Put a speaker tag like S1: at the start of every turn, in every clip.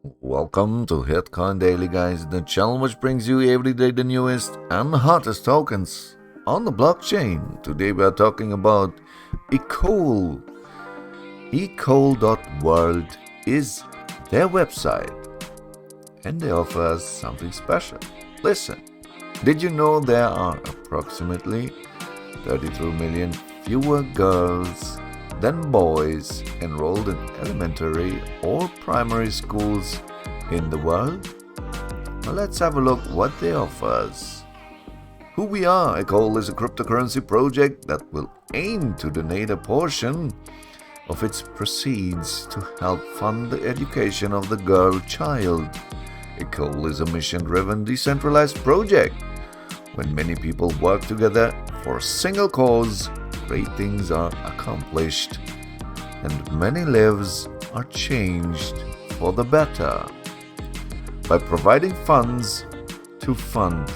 S1: Welcome to Hitcoin Daily, guys, the channel which brings you every day the newest and hottest tokens on the blockchain. Today we are talking about sECOLE. sECOLE.world is their website, and they offer us something special. Listen, did you know there are approximately 32 million fewer girls than boys enrolled in elementary or primary schools in the world? Well, let's have a look what they offer us. Who we are. sECOLE is a cryptocurrency project that will aim to donate a portion of its proceeds to help fund the education of the girl child. sECOLE is a mission-driven, decentralized project. When many people work together for a single cause, great things are accomplished and many lives are changed for the better. By providing funds to fund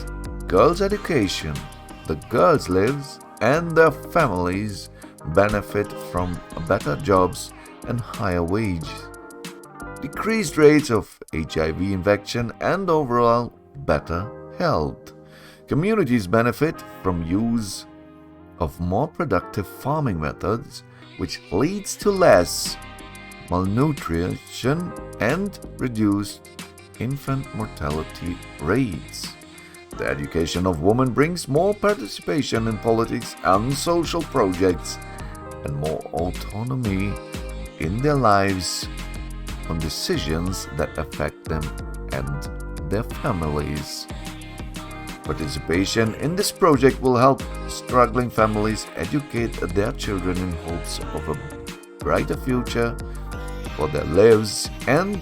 S1: girls' education, the girls' lives and their families benefit from better jobs and higher wages, decreased rates of HIV infection and overall better health. Communities benefit from use of more productive farming methods, which leads to less malnutrition and reduced infant mortality rates. The education of women brings more participation in politics and social projects and more autonomy in their lives on decisions that affect them and their families. Participation in this project will help struggling families educate their children in hopes of a brighter future for their lives and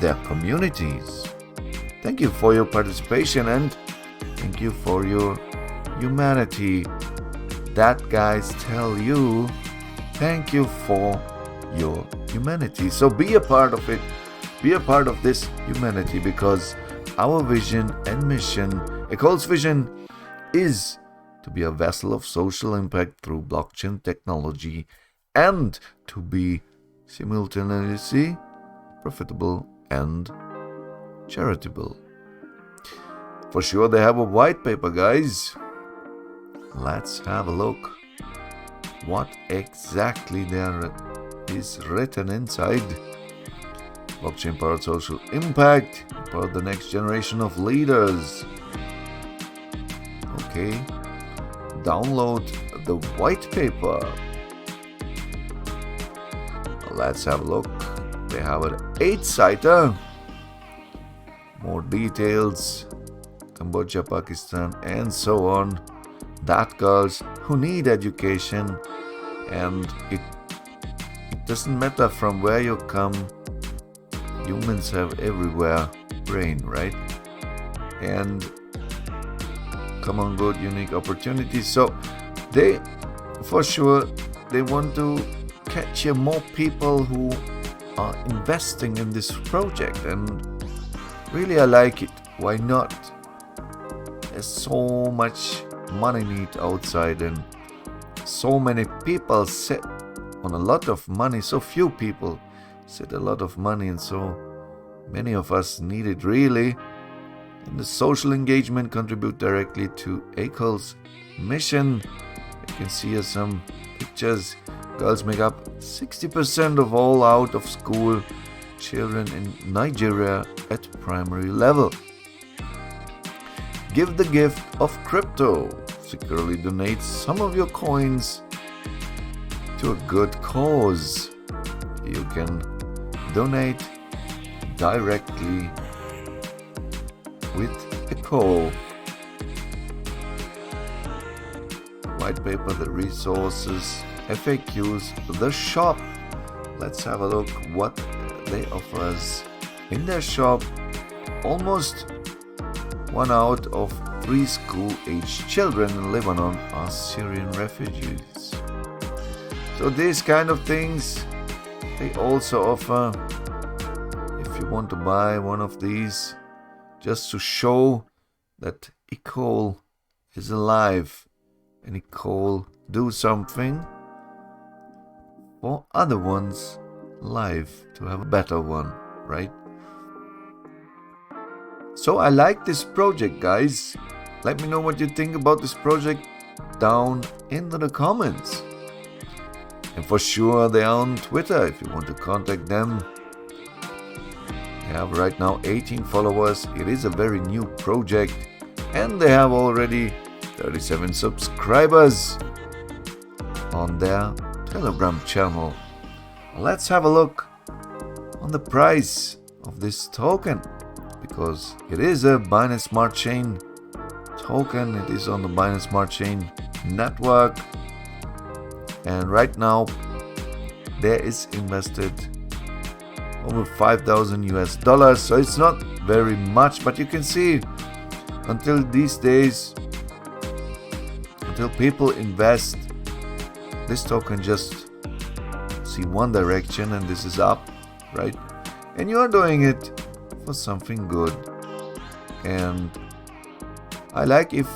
S1: their communities. Thank you for your participation and thank you for your humanity. That, guys, tell you thank you for your humanity. So be a part of it. Be a part of this humanity, because our vision and mission, sECOLE's vision, is to be a vessel of social impact through blockchain technology and to be simultaneously profitable and charitable. For sure, they have a white paper, guys. Let's have a look what exactly there is written inside. Blockchain-powered social impact for the next generation of leaders. Okay, download the white paper. Let's have a look. They have an 8-sider. More details. Cambodia, Pakistan, and so on. That girls who need education, and it doesn't matter from where you come. Humans have everywhere brain, right? And common good, unique opportunities. So they, for sure, they want to capture more people who are investing in this project, and really I like it. Why not? There's so much money need outside, and so many people sit on a lot of money. So few people sit a lot of money, and so many of us need it really. And the social engagement contribute directly to sECOLE's mission. You can see here some pictures. Girls make up 60% of all out of school children in Nigeria at primary level. Give the gift of crypto. Securely donate some of your coins to a good cause. You can donate directly with sECOLE. White paper, the resources, FAQs, the shop. Let's have a look what they offer us in their shop. Almost 1 out of 3 school-aged children in Lebanon are Syrian refugees. So these kind of things they also offer. If you want to buy one of these, just to show that sECOLE is alive and sECOLE do something for other ones' life to have a better one, right? So I like this project, guys. Let me know what you think about this project down into the comments. And for sure they are on Twitter if you want to contact them. They have right now 18 followers. It is a very new project and they have already 37 subscribers on their Telegram channel. Let's have a look on the price of this token, because it is a Binance Smart Chain token. It is on the Binance Smart Chain network, and right now there is invested over 5,000 US dollars, so it's not very much, but you can see until these days, until people invest, this token just see one direction, and this is up, right? And you are doing it for something good. And I like if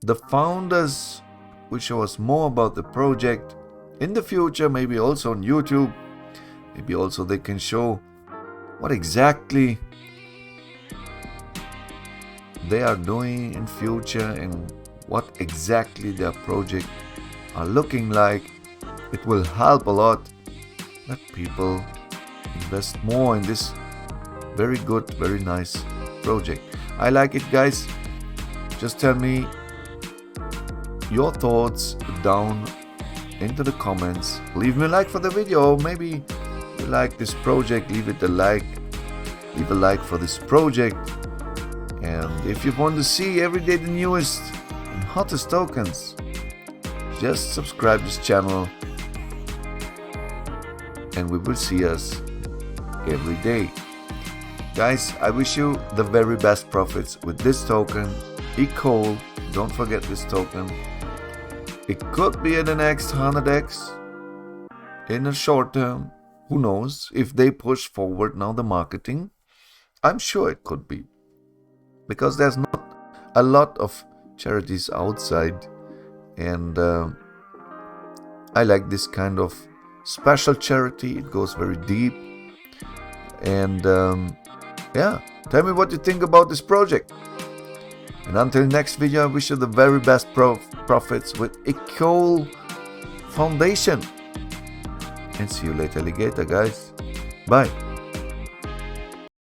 S1: the founders will show us more about the project in the future, maybe also on YouTube. Maybe also they can show what exactly they are doing in future and what exactly their project are looking like. It will help a lot that people invest more in this very good, very nice project. I like it, guys. Just tell me your thoughts down into the comments. Leave me a like for the video. Maybe you like this project, leave a like for this project. And if you want to see every day the newest and hottest tokens, just subscribe this channel and we will see us every day. Guys, I wish you the very best profits with this token, sECOLE. Don't forget this token. It could be in the next 100x in the short term. Who knows? If they push forward now the marketing, I'm sure it could be. Because there's not a lot of charities outside, and I like this kind of special charity. It goes very deep, and yeah, tell me what you think about this project. And until next video, I wish you the very best profits with sECOLE Foundation, and see you later, alligator guys. Bye.